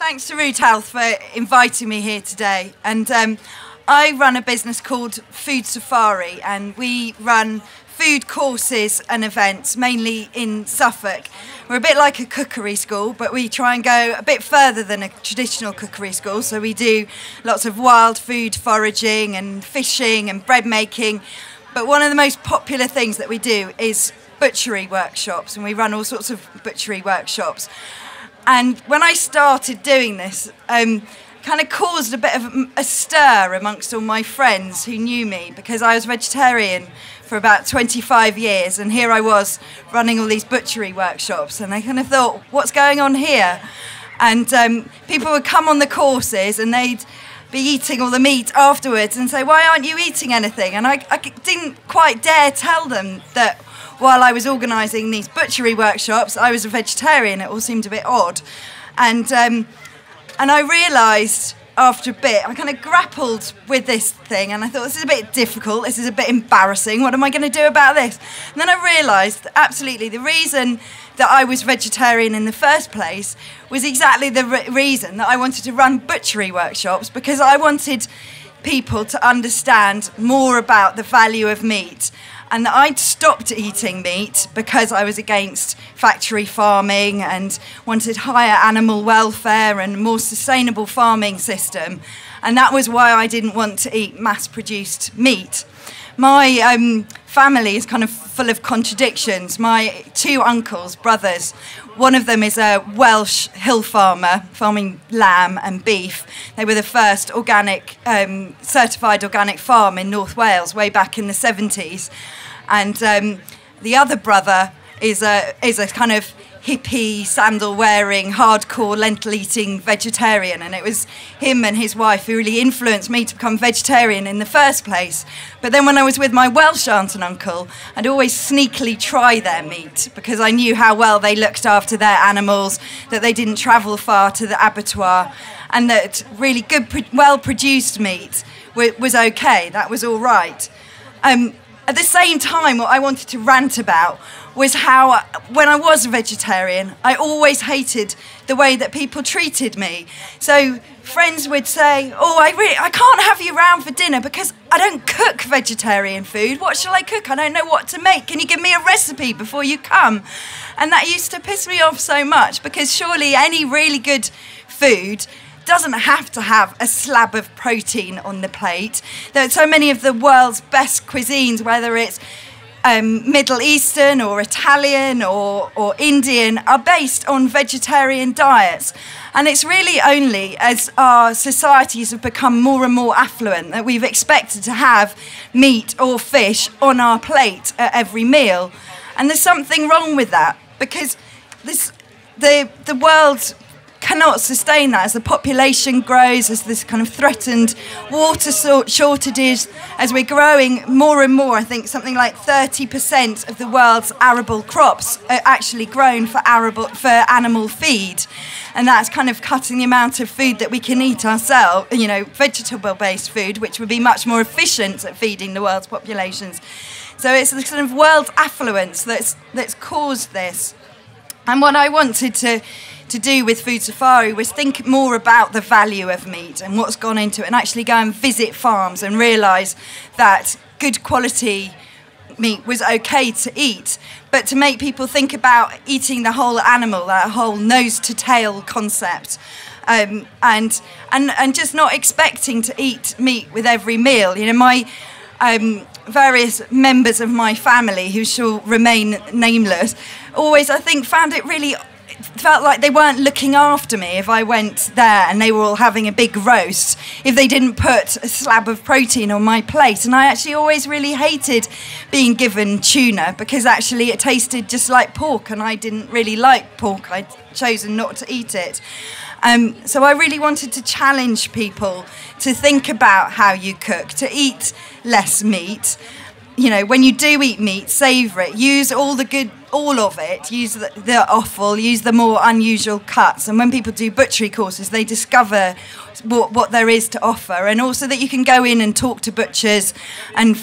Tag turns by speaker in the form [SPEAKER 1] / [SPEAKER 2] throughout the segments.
[SPEAKER 1] Thanks to Root Health for inviting me here today. And I run a business called Food Safari, and we run food courses and events, mainly in Suffolk. We're a bit like a cookery school, but we try and go a bit further than a traditional cookery school. So we do lots of wild food foraging and fishing and bread making. But one of the most popular things that we do is butchery workshops, and we run all sorts of butchery workshops. And when I started doing this, kind of caused a bit of a stir amongst all my friends who knew me, because I was vegetarian for about 25 years, and here I was running all these butchery workshops, and I kind of thought, what's going on here? And people would come on the courses and they'd be eating all the meat afterwards and say, why aren't you eating anything? And I didn't quite dare tell them that while I was organising these butchery workshops, I was a vegetarian. It all seemed a bit odd. And I realised after a bit, I kind of grappled with this thing, and I thought, this is a bit difficult, this is a bit embarrassing, what am I going to do about this? And then I realised that absolutely the reason that I was vegetarian in the first place was exactly the reason that I wanted to run butchery workshops, because I wanted people to understand more about the value of meat, and that I'd stopped eating meat because I was against factory farming and wanted higher animal welfare and a more sustainable farming system. And that was why I didn't want to eat mass-produced meat. My family is kind of full of contradictions. My two uncles, brothers, one of them is a Welsh hill farmer, farming lamb and beef. They were the first organic, certified organic farm in North Wales way back in the 70s. And the other brother is a kind of hippie, sandal-wearing, hardcore, lentil-eating vegetarian. And it was him and his wife who really influenced me to become vegetarian in the first place. But then when I was with my Welsh aunt and uncle, I'd always sneakily try their meat, because I knew how well they looked after their animals, that they didn't travel far to the abattoir, and that really good, well-produced meat was okay, that was all right. At the same time, what I wanted to rant about was how, when I was a vegetarian, I always hated the way that people treated me. So friends would say, oh, I can't have you round for dinner because I don't cook vegetarian food. What shall I cook? I don't know what to make. Can you give me a recipe before you come? And that used to piss me off so much, because surely any really good food doesn't have to have a slab of protein on the plate. There are so many of the world's best cuisines, whether it's Middle Eastern or Italian or Indian, are based on vegetarian diets. And it's really only as our societies have become more and more affluent that we've expected to have meat or fish on our plate at every meal. And there's something wrong with that, because the world cannot sustain that as the population grows, as this kind of threatened water shortages, as we're growing more and more. I think something like 30% of the world's arable crops are actually grown for animal feed, and that's kind of cutting the amount of food that we can eat ourselves, you know, vegetable-based food, which would be much more efficient at feeding the world's populations. So it's the sort of world's affluence that's caused this. And what I wanted to do with Food Safari was think more about the value of meat and what's gone into it, and actually go and visit farms and realise that good quality meat was okay to eat, but to make people think about eating the whole animal, that whole nose to tail concept, and just not expecting to eat meat with every meal. You know, my various members of my family, who shall remain nameless, always, I think, felt like they weren't looking after me if I went there and they were all having a big roast, if they didn't put a slab of protein on my plate. And I actually always really hated being given tuna, because actually it tasted just like pork, and I didn't really like pork. I'd chosen not to eat it. So I really wanted to challenge people to think about how you cook, to eat less meat. You know, when you do eat meat, savour it, use all of it, use the offal, use the more unusual cuts. And when people do butchery courses, they discover what there is to offer, and also that you can go in and talk to butchers and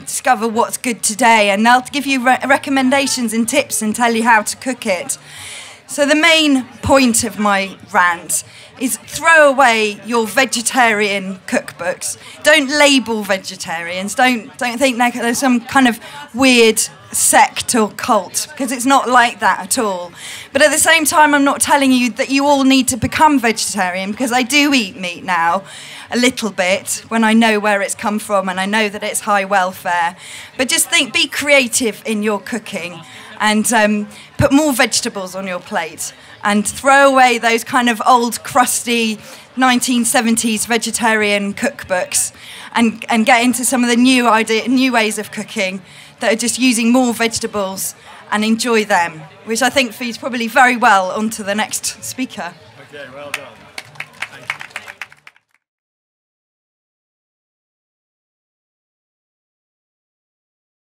[SPEAKER 1] discover what's good today, and they'll give you recommendations and tips and tell you how to cook it. So the main point of my rant is throw away your vegetarian cookbooks. Don't label vegetarians. Don't think there's some kind of weird sect or cult, because it's not like that at all. But at the same time, I'm not telling you that you all need to become vegetarian, because I do eat meat now a little bit when I know where it's come from and I know that it's high welfare. But just be creative in your cooking and put more vegetables on your plate and throw away those kind of old crusty 1970s vegetarian cookbooks and get into some of the new ways of cooking that are just using more vegetables, and enjoy them, which I think feeds probably very well onto the next speaker.
[SPEAKER 2] Okay, well done.